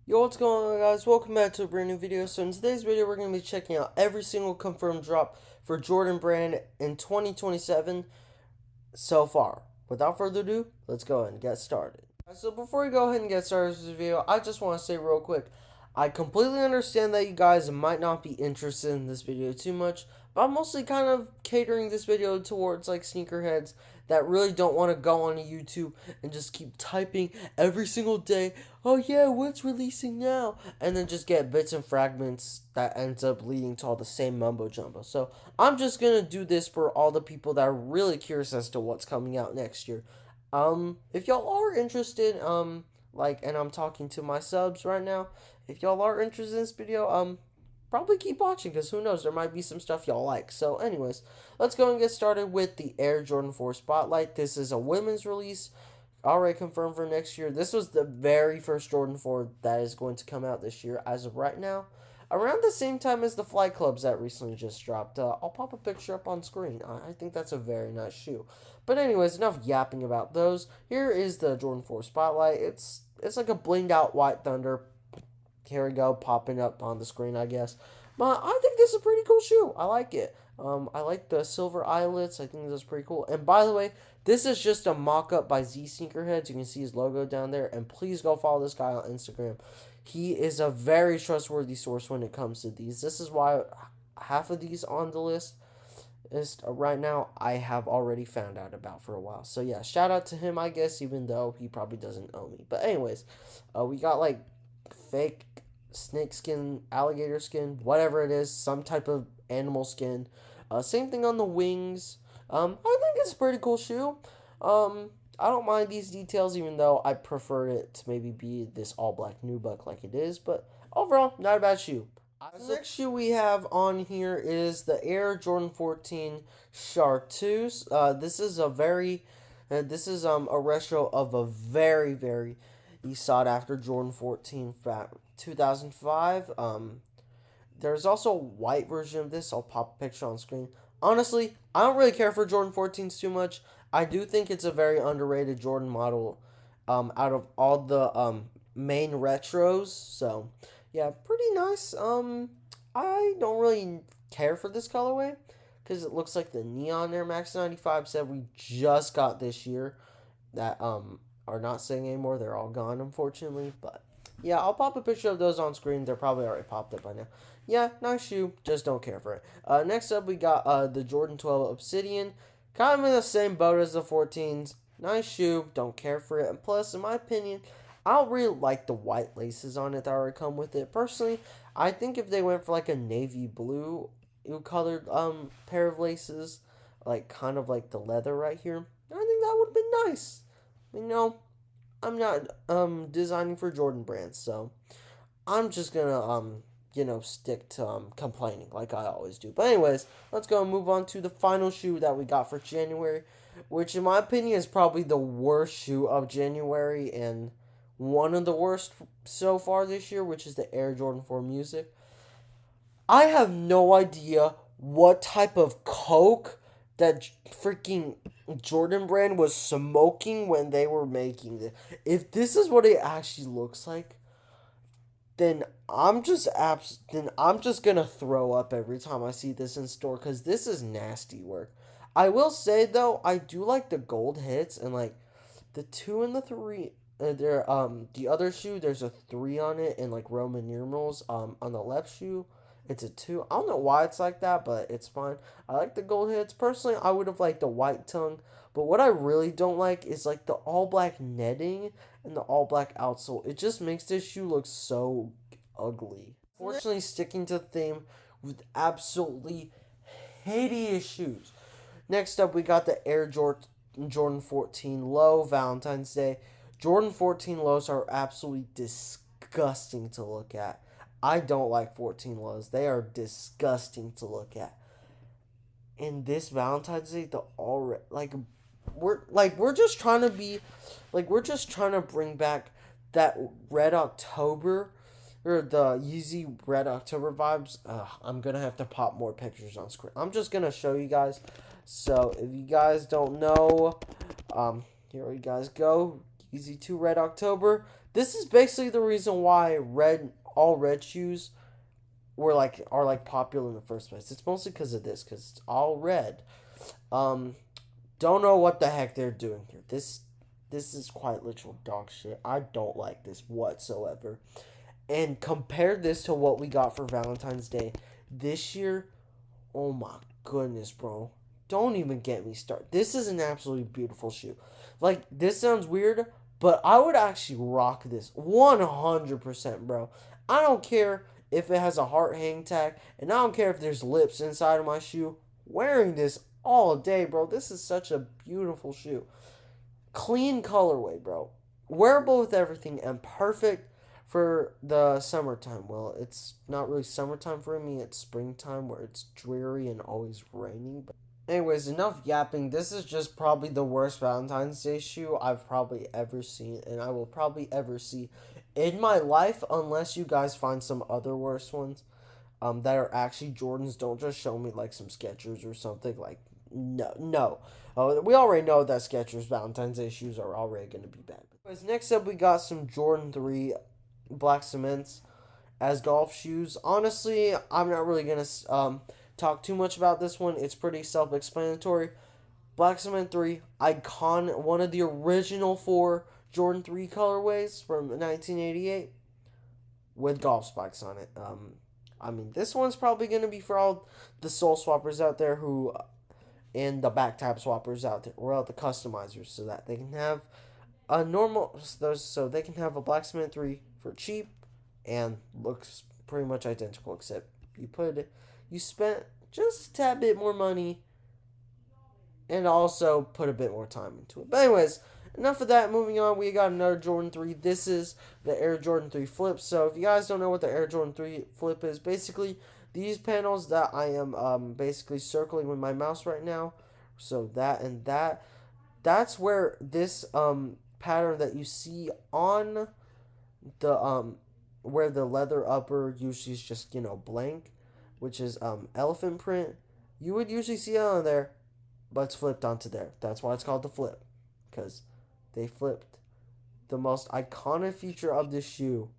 Yo, what's going on, guys? Welcome back to a brand new video. So in today's video, we're going to be checking out every single confirmed drop for Jordan Brand in 2027 so far. Without further ado, let's go ahead and get started. So before we go ahead and get started with this video, I just want to say real quick, I completely understand that you guys might not be interested in this video too much, but I'm mostly kind of catering this video towards like sneakerheads that really don't want to go on YouTube and just keep typing every single day, oh yeah, what's releasing now? And then just get bits and fragments that ends up leading to all the same mumbo jumbo. So I'm just gonna do this for all the people that are really curious as to what's coming out next year. If y'all are interested, and I'm talking to my subs right now, if y'all are interested in this video, probably keep watching, because who knows, there might be some stuff y'all like. So anyways, let's go and get started with the Air Jordan 4 Spotlight. This is a women's release, already confirmed for next year. This was the very first Jordan 4 that is going to come out this year as of right now, around the same time as the Flight Clubs that recently just dropped. I'll pop a picture up on screen. I think that's a very nice shoe. But anyways, enough yapping about those. Here is the Jordan 4 Spotlight. It's like a blinged out White Thunder. Here we go, popping up on the screen, I guess. But I think this is a pretty cool shoe. I like it. I like the silver eyelets. I think this is pretty cool. And by the way, this is just a mock-up by Z Sneakerheads. You can see his logo down there. And please go follow this guy on Instagram. He is a very trustworthy source when it comes to these. This is why half of these on the list is right now I have already found out about for a while. So yeah, shout out to him, I guess, even though he probably doesn't owe me. But anyways, we got like fake snake skin, alligator skin, whatever it is, some type of animal skin. Same thing on the wings. I think it's a pretty cool shoe. I don't mind these details, even though I prefer it to maybe be this all black nubuck like it is. But overall, not a bad shoe. The next shoe we have on here is the Air Jordan 14 Chartreuse. This is a retro of a very sought after Jordan 14 from 2005. There's also a white version of this. I'll pop a picture on screen. Honestly, I don't really care for Jordan 14s too much. I do think it's a very underrated Jordan model out of all the main retros. So, yeah, pretty nice. I don't really care for this colorway because it looks like the Neon Air Max 95 said we just got this year that are not saying anymore. They're all gone, unfortunately. But yeah, I'll pop a picture of those on screen. They're probably already popped up by now. Yeah, nice shoe. Just don't care for it. Next up, we got the Jordan 12 Obsidian. Kind of in the same boat as the 14s. Nice shoe. Don't care for it. And plus, in my opinion, I don't really like the white laces on it that already come with it. Personally, I think if they went for like a navy blue colored pair of laces, like kind of like the leather right here, I think that would have been nice. You know, I'm not designing for Jordan brands, so I'm just gonna stick to complaining like I always do. But anyways, let's go and move on to the final shoe that we got for January, which in my opinion is probably the worst shoe of January and one of the worst so far this year, which is the Air Jordan 4 Music. I have no idea what type of coke that freaking Jordan Brand was smoking when they were making it. If this is what it actually looks like, then I'm just gonna throw up every time I see this in store, because this is nasty work. I will say though, I do like the gold hits, and like the 2 and the 3. The other shoe, there's a 3 on it in like Roman numerals. On the left shoe, it's a 2. I don't know why it's like that, but it's fine. I like the gold hits. Personally, I would have liked the white tongue. But what I really don't like is like the all black netting and the all black outsole. It just makes this shoe look so ugly. Fortunately, sticking to the theme with absolutely hideous shoes. Next up, we got the Air Jordan 14 Low Valentine's Day. Jordan 14 Lows are absolutely disgusting to look at. I don't like 14 Lows. They are disgusting to look at. And this Valentine's Day, we're just trying to bring back that Red October, or the Yeezy Red October vibes. I'm gonna have to pop more pictures on screen. I'm just gonna show you guys. So if you guys don't know, here you guys go. Yeezy 2 Red October. This is basically the reason why all red shoes are like popular in the first place. It's mostly because of this, because it's all red. Um, don't know what the heck they're doing here. This is quite literal dog shit. I don't like this whatsoever. And compare this to what we got for Valentine's Day this year. Oh my goodness, bro. Don't even get me started. This is an absolutely beautiful shoe. Like, this sounds weird, but I would actually rock this 100%, bro. I don't care if it has a heart hang tag, and I don't care if there's lips inside of my shoe. Wearing this all day, bro. This is such a beautiful shoe. Clean colorway, bro. Wearable with everything and perfect for the summertime. Well, it's not really summertime for me. It's springtime where it's dreary and always raining. But anyways, enough yapping. This is just probably the worst Valentine's Day shoe I've probably ever seen, and I will probably ever see in my life, unless you guys find some other worse ones. That are actually Jordans. Don't just show me like some Skechers or something. Like, no, no. Oh, we already know that Skechers Valentine's Day shoes are already going to be bad. Anyways, next up we got some Jordan 3 black cements as golf shoes. Honestly, I'm not really going to talk too much about this one. It's pretty self-explanatory. Black cement 3, one of the original 4 Jordan 3 colorways from 1988 with golf spikes on it. I mean, this one's probably going to be for all the soul swappers out there who, and the back tab swappers out there, or all the customizers, so that they can have a normal, so they can have a black cement 3 for cheap and looks pretty much identical, except you spent just a tad bit more money and also put a bit more time into it. But anyways, enough of that. Moving on, we got another Jordan 3. This is the Air Jordan 3 Flip. So if you guys don't know what the Air Jordan 3 Flip is, basically these panels that I am basically circling with my mouse right now. So that and that. That's where this pattern that you see on the where the leather upper usually is just, blank, which is elephant print. You would usually see it on there, but it's flipped onto there. That's why it's called the flip, because they flipped the most iconic feature of this shoe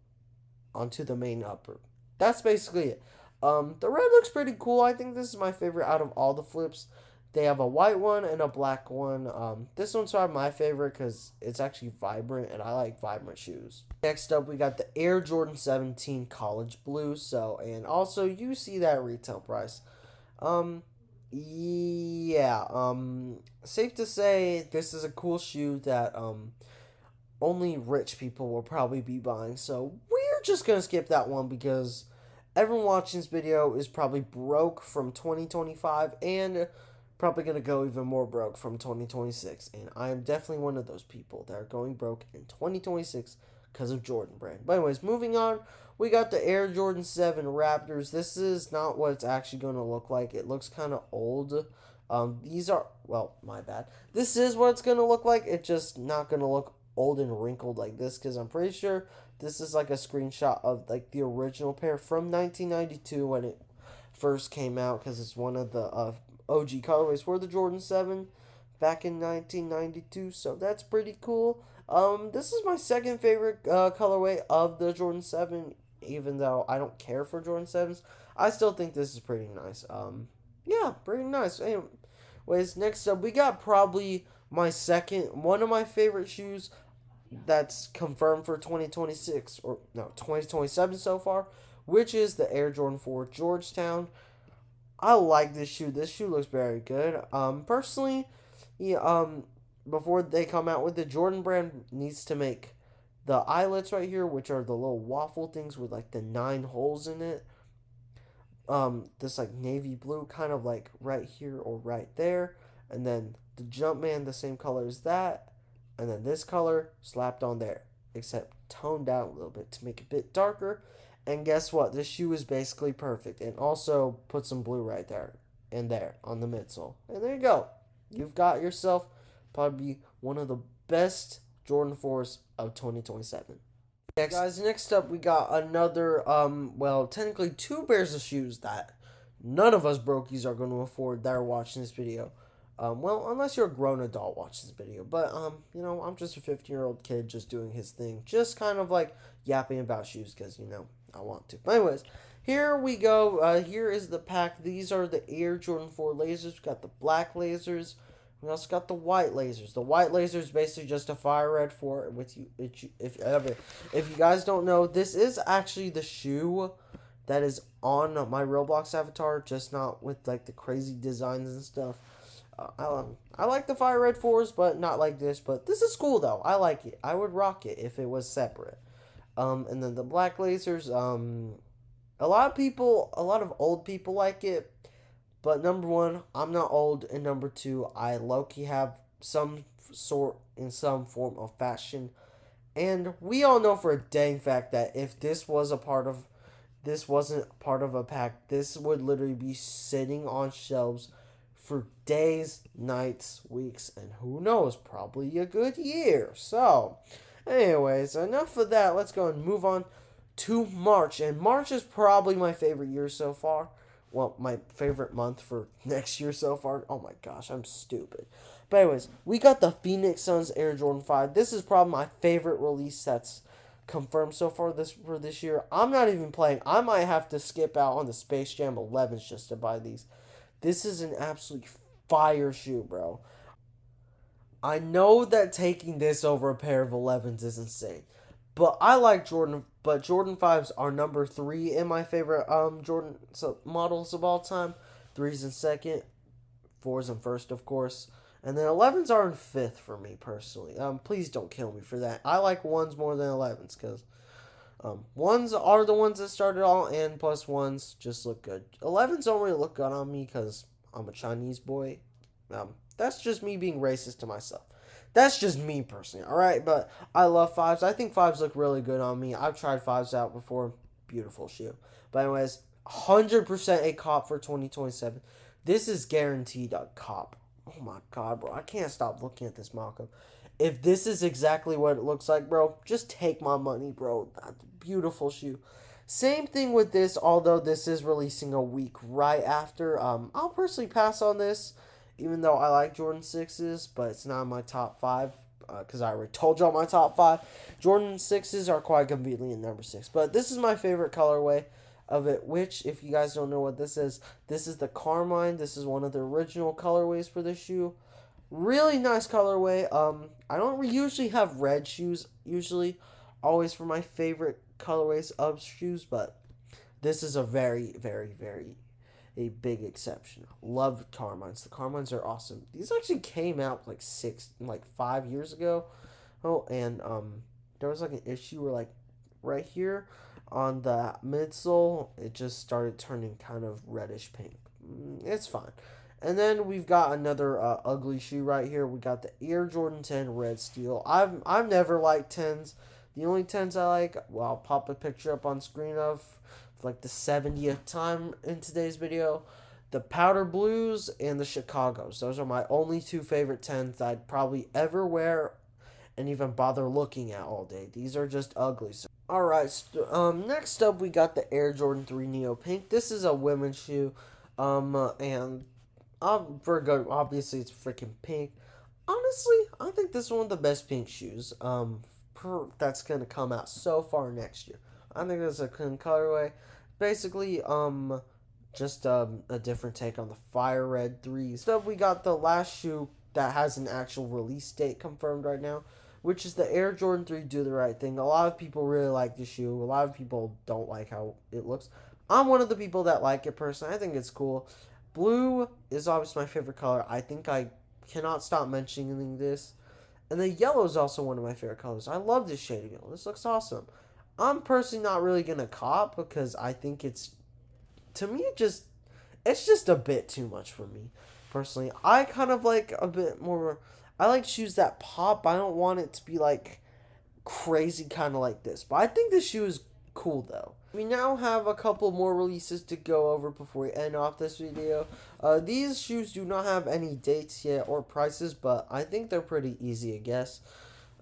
onto the main upper. That's basically it. The red looks pretty cool. I think this is my favorite out of all the flips. They have a white one and a black one. This one's probably my favorite because it's actually vibrant, and I like vibrant shoes. Next up, we got the Air Jordan 17 College Blue. So, and also you see that retail price. Yeah. Safe to say this is a cool shoe that only rich people will probably be buying. So we're just gonna skip that one because everyone watching this video is probably broke from 2025 and probably gonna go even more broke from 2026. And I am definitely one of those people that are going broke in 2026 because of Jordan Brand. But anyways, moving on, we got the Air Jordan 7 Raptors. This is not what it's actually going to look like. It looks kind of old. These are, well, my bad. This is what it's going to look like. It's just not going to look old and wrinkled like this, because I'm pretty sure this is like a screenshot of like the original pair from 1992 when it first came out, because it's one of the OG colorways for the Jordan 7 back in 1992. So that's pretty cool. This is my second favorite colorway of the Jordan 7, even though I don't care for Jordan 7s. I still think this is pretty nice. Yeah, pretty nice. Anyways, next up, we got probably one of my favorite shoes that's confirmed for 2026, or no, 2027 so far, which is the Air Jordan 4 Georgetown. I like this shoe. This shoe looks very good. Personally, yeah, before they come out with the Jordan Brand needs to make the eyelets right here, which are the little waffle things with like the 9 holes in it. This like navy blue kind of like right here or right there, and then the Jumpman the same color as that, and then this color slapped on there, except toned down a little bit to make it a bit darker. And guess what? This shoe is basically perfect, and also put some blue right there and there on the midsole, and there you go. You've got yourself probably one of the best Jordan 4s of 2027. Next up, we got another, well, technically 2 pairs of shoes that none of us brokies are going to afford that are watching this video. Well, unless you're a grown adult watch this video. But, I'm just a 15-year-old kid just doing his thing. Just kind of like yapping about shoes because, I want to. But anyways, here we go. Here is the pack. These are the Air Jordan 4 lasers. We got the black lasers. We also got the white lasers. The white laser is basically just a fire red 4. If you guys don't know, this is actually the shoe that is on my Roblox avatar, just not with like the crazy designs and stuff. I like the fire red 4s, but not like this. But this is cool though. I like it. I would rock it if it was separate. And then the black lasers. A lot of old people like it. But number one, I'm not old, and number two, I low-key have some form of fashion. And we all know for a dang fact that if this wasn't part of a pack, this would literally be sitting on shelves for days, nights, weeks, and who knows, probably a good year. So, anyways, enough of that. Let's go and move on to March. And March is probably my favorite year so far. Well, my favorite month for next year so far. Oh my gosh, I'm stupid. But anyways, we got the Phoenix Suns Air Jordan 5. This is probably my favorite release that's confirmed so far for this year. I'm not even playing. I might have to skip out on the Space Jam 11s just to buy these. This is an absolute fire shoe, bro. I know that taking this over a pair of 11s is insane. But I like Jordan. But Jordan 5s are number 3 in my favorite Jordan models of all time. 3's in second, 4's in first, of course. And then 11s are in 5th for me personally. Please don't kill me for that. I like 1s more than 11s because 1s are the ones that started all, and plus 1s just look good. 11s don't really look good on me because I'm a Chinese boy. That's just me being racist to myself. That's just me personally, alright? But I love 5s. I think 5s look really good on me. I've tried 5s out before. Beautiful shoe. But anyways, 100% a cop for 2027. This is guaranteed a cop. Oh my god, bro. I can't stop looking at this mock-up. If this is exactly what it looks like, bro, just take my money, bro. That's a beautiful shoe. Same thing with this, although this is releasing a week right after. I'll personally pass on this, even though I like Jordan 6s, but it's not in my top 5, because I already told y'all my top 5. Jordan 6s are quite conveniently in number 6, but this is my favorite colorway of it, which, if you guys don't know what this is the Carmine. This is one of the original colorways for this shoe. Really nice colorway. I don't usually have red shoes, always for my favorite colorways of shoes, but this is a very, very, very a big exception. Love Carmines. The Carmines are awesome. These actually came out like 5 years ago. Oh, and there was like an issue where like right here on the midsole, it just started turning kind of reddish pink. It's fine. And then we've got another ugly shoe right here. We got the Air Jordan 10 Red Steel. I've never liked 10s. The only 10s I like, well, I'll pop a picture up on screen of for like the 70th time in today's video. The Powder Blues and the Chicagos. Those are my only two favorite 10s I'd probably ever wear and even bother looking at all day. These are just ugly. So, alright, next up we got the Air Jordan 3 Neo Pink. This is a women's shoe. And for good, obviously it's freaking pink. Honestly, I think this is one of the best pink shoes that's going to come out so far next year. I think it's a clean colorway. Basically, just a different take on the fire red 3s. So we got the last shoe that has an actual release date confirmed right now, which is the Air Jordan 3 Do The Right Thing. A lot of people really like the shoe. A lot of people don't like how it looks. I'm one of the people that like it personally. I think it's cool. Blue is obviously my favorite color. I think I cannot stop mentioning this. And the yellow is also one of my favorite colors. I love this shade of yellow. This looks awesome. I'm personally not really going to cop because I think it's, to me, it's just a bit too much for me. Personally, I kind of like a bit more, I like shoes that pop. I don't want it to be like crazy kind of like this. But I think this shoe is cool though. We now have a couple more releases to go over before we end off this video. These shoes do not have any dates yet or prices, but I think they're pretty easy to guess.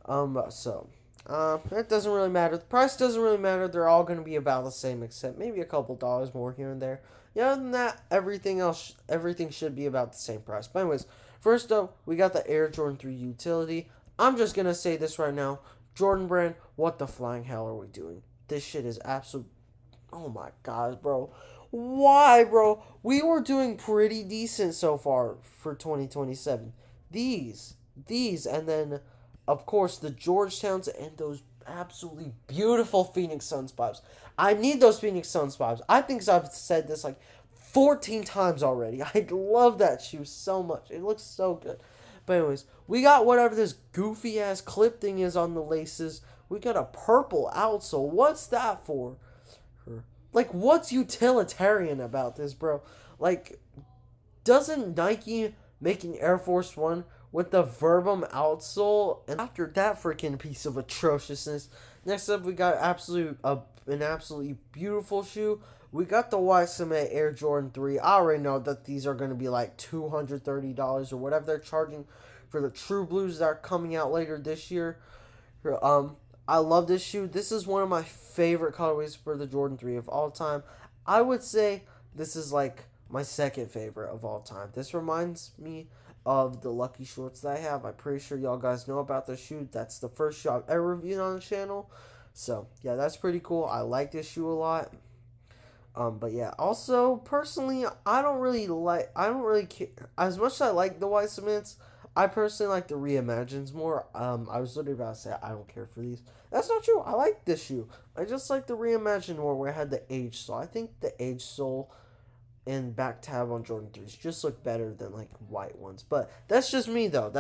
It doesn't really matter. The price doesn't really matter. They're all going to be about the same, except maybe a couple dollars more here and there. Yeah, other than that, everything should be about the same price. But anyways, First up, we got the Air Jordan 3 utility. I'm just gonna say this right now. Jordan Brand, what the flying hell are we doing? This shit is absolute. Oh my god, bro. Why, bro? We were doing pretty decent so far for 2027. These, and then, of course, the Georgetowns and those absolutely beautiful Phoenix Suns vibes. I need those Phoenix Suns vibes. I think I've said this like 14 times already. I love that shoe so much. It looks so good. But anyways, we got whatever this goofy ass clip thing is on the laces. We got a purple outsole. What's that for? Like, what's utilitarian about this, bro? Like, doesn't Nike make an Air Force One with the Verbum outsole? And after that freaking piece of atrociousness, next up we got an absolutely beautiful shoe. We got the White Cement Air Jordan 3. I already know that these are going to be like $230 or whatever they're charging for the True Blues that are coming out later this year. I love this shoe. This is one of my favorite colorways for the Jordan 3 of all time. I would say this is like my second favorite of all time. This reminds me of the Lucky Shorts that I have. I'm pretty sure y'all guys know about this shoe. That's the first shoe I've ever reviewed on the channel. So, yeah, that's pretty cool. I like this shoe a lot. But yeah, also, personally, I don't really care. As much as I like the White Cements, I personally like the Reimagines more. I was literally about to say I don't care for these. That's not true. I like this shoe. I just like the Reimagine more where it had the age sole. I think the age sole and back tab on Jordan 3s just look better than like white ones. But that's just me though.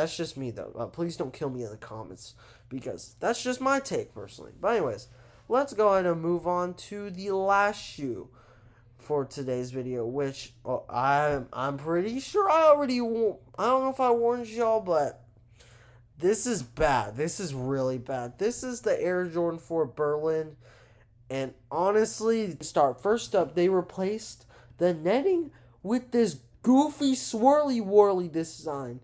Please don't kill me in the comments because that's just my take personally. But anyways, let's go ahead and move on to the last shoe for today's video, which I'm pretty sure I don't know if I warned y'all, but this is bad. This is really bad. This is the Air Jordan 4 Berlin, and honestly, first up, they replaced the netting with this goofy swirly whirly design.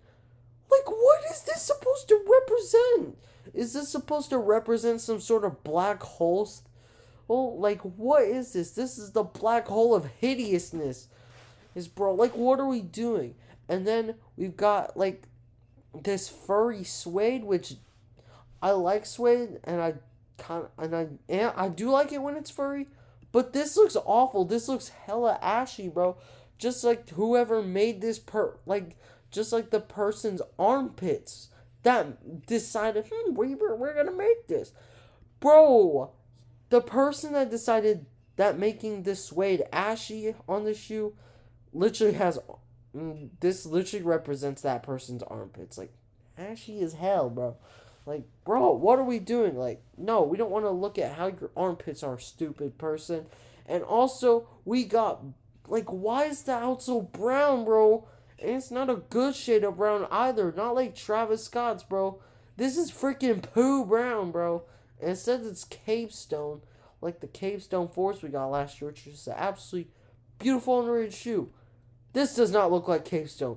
Like, what is this supposed to represent? Is this supposed to represent some sort of black hole? Well, like, what is this? This is the black hole of hideousness. Bro, like, what are we doing? And then we've got, like, this furry suede, which I like suede, and I do like it when it's furry, but this looks awful. This looks hella ashy, bro. Just like whoever made this just like the person's armpits that decided, we're gonna make this. Bro, the person that decided that making this suede ashy on the shoe literally this literally represents that person's armpits. Like, ashy as hell, bro. Like, bro, what are we doing? Like, no, we don't want to look at how your armpits are, stupid person. And also, we got, like, why is the outsole brown, bro? And it's not a good shade of brown either. Not like Travis Scott's, bro. This is freaking poo brown, bro. And it says it's Capestone, like the Capestone Force we got last year, which is an absolutely beautiful underrated shoe. This does not look like Capestone.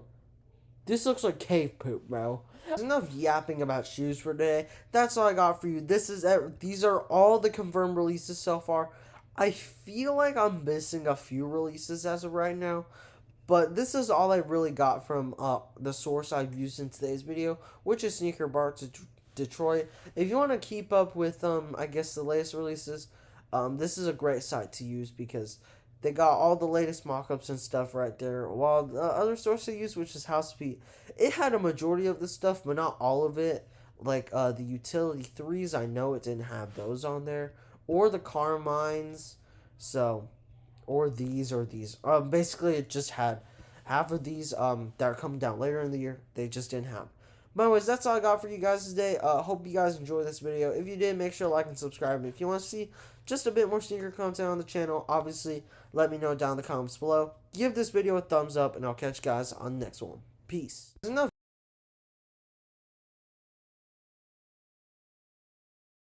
This looks like cave poop, bro. There's enough yapping about shoes for today. That's all I got for you. These are all the confirmed releases so far. I feel like I'm missing a few releases as of right now, but this is all I really got from the source I've used in today's video, which is Sneaker Bar Detroit. If you want to keep up with I guess the latest releases, this is a great site to use because they got all the latest mock-ups and stuff right there. While the other source I use, which is Housebeat, it had a majority of the stuff, but not all of it. Like the Utility 3s, I know it didn't have those on there, or the Carmines. So, or these. Basically, it just had half of these that are coming down later in the year. They just didn't have. But anyways, that's all I got for you guys today. Hope you guys enjoyed this video. If you did, make sure to like and subscribe. And if you want to see just a bit more sneaker content on the channel, obviously, let me know down in the comments below. Give this video a thumbs up, and I'll catch you guys on the next one. Peace. There's enough